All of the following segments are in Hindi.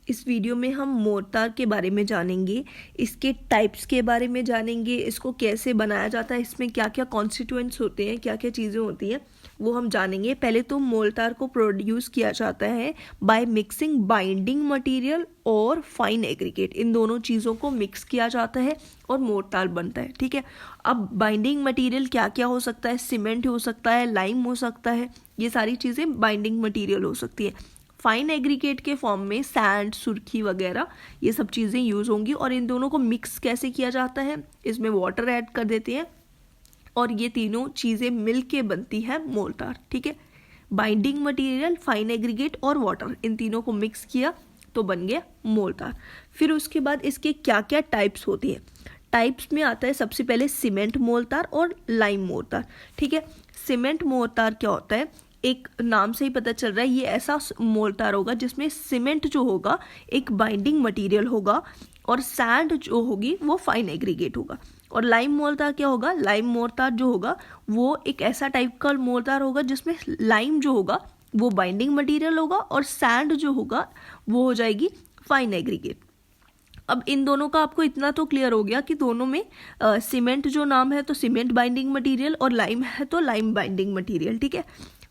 इस वीडियो में हम मोर्टार के बारे में जानेंगे, इसके टाइप्स के बारे में जानेंगे, इसको कैसे बनाया जाता है, इसमें क्या क्या कॉन्स्टिट्यूएंट्स होते हैं, क्या क्या चीज़ें होती हैं, वो हम जानेंगे। पहले तो मोर्टार को प्रोड्यूस किया जाता है बाय मिक्सिंग बाइंडिंग मटेरियल और फाइन एग्रीगेट। इन दोनों चीज़ों को मिक्स किया जाता है और मोर्टार बनता है। ठीक है, अब बाइंडिंग मटेरियल क्या क्या हो सकता है? सीमेंट हो सकता है, लाइम हो सकता है, ये सारी चीज़ें बाइंडिंग मटेरियल हो सकती है। फाइन एग्रीगेट के फॉर्म में सैंड, सुर्खी वगैरह ये सब चीज़ें यूज़ होंगी। और इन दोनों को मिक्स कैसे किया जाता है? इसमें वाटर ऐड कर देते हैं और ये तीनों चीज़ें मिल के बनती है मोर्टार। ठीक है, बाइंडिंग मटेरियल, फाइन एग्रीगेट और वाटर, इन तीनों को मिक्स किया तो बन गया मोर्टार। फिर उसके बाद इसके क्या क्या टाइप्स होती हैं? टाइप्स में आता है सबसे पहले सीमेंट मोर्टार और लाइम मोर्टार। ठीक है, सीमेंट मोर्टार क्या होता है? एक नाम से ही पता चल रहा है ये ऐसा मोर्टार होगा जिसमें सीमेंट जो होगा एक बाइंडिंग मटेरियल होगा और सैंड जो होगी वो फाइन एग्रीगेट होगा। और लाइम मोर्टार क्या होगा? लाइम मोर्टार जो होगा वो एक ऐसा टाइप का मोर्टार होगा जिसमें लाइम जो होगा वो बाइंडिंग मटेरियल होगा और सैंड जो होगा वो हो जाएगी फाइन एग्रीगेट। अब इन दोनों का आपको इतना तो क्लियर हो गया कि दोनों में सीमेंट जो नाम है तो सीमेंट बाइंडिंग मटेरियल और लाइम है तो लाइम बाइंडिंग मटेरियल। ठीक है,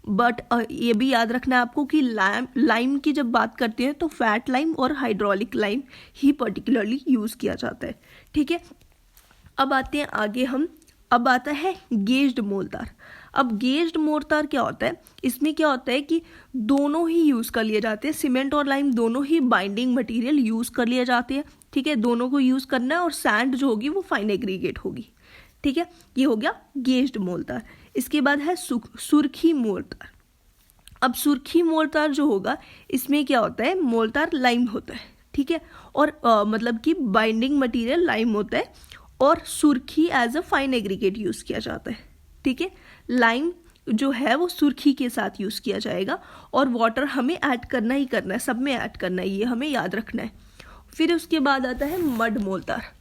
बट ये भी याद रखना है आपको कि लाइम की जब बात करते हैं तो फैट लाइम और हाइड्रोलिक लाइम ही पर्टिकुलरली यूज़ किया जाता है। ठीक है, अब आते हैं आगे हम। अब आता है गेज्ड मोर्टार। अब गेज्ड मोर्टार क्या होता है? इसमें क्या होता है कि दोनों ही यूज़ कर लिए जाते हैं, सीमेंट और लाइम दोनों ही बाइंडिंग मटेरियल यूज़ कर लिए जाते हैं। ठीक है, दोनों को यूज़ करना है और सैंड जो होगी वो फाइन एग्रीगेट होगी। ठीक है, ये हो गया गेज्ड मोर्टार। इसके बाद है सुर्खी मोर्टार। अब सुर्खी मोर्टार जो होगा इसमें क्या होता है? मोर्टार लाइम होता है। ठीक है, और मतलब कि बाइंडिंग मटेरियल लाइम होता है और सुर्खी as a fine aggregate use किया जाता है। ठीक है, लाइम जो है वो सुर्खी के साथ यूज़ किया जाएगा और वाटर हमें ऐड करना ही करना है, सब में ऐड करना है, ये हमें याद रखना है। फिर उसके बाद आता है मड मोर्टार।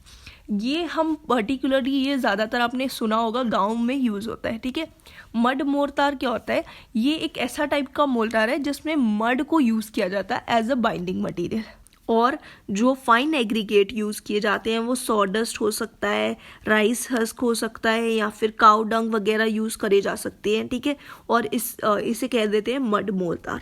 ये हम पर्टिकुलरली ये ज़्यादातर आपने सुना होगा, गांव में यूज़ होता है। ठीक है, मड मोर्टार क्या होता है? ये एक ऐसा टाइप का मोर्टार है जिसमें मड को यूज़ किया जाता है एज अ बाइंडिंग मटेरियल। और जो फाइन एग्रीगेट यूज़ किए जाते हैं वो सॉडस्ट हो सकता है, राइस हस्क हो सकता है, या फिर काऊ डंग वगैरह यूज़ करे जा सकते हैं। ठीक है, और इसे कह देते हैं मड मोर्टार।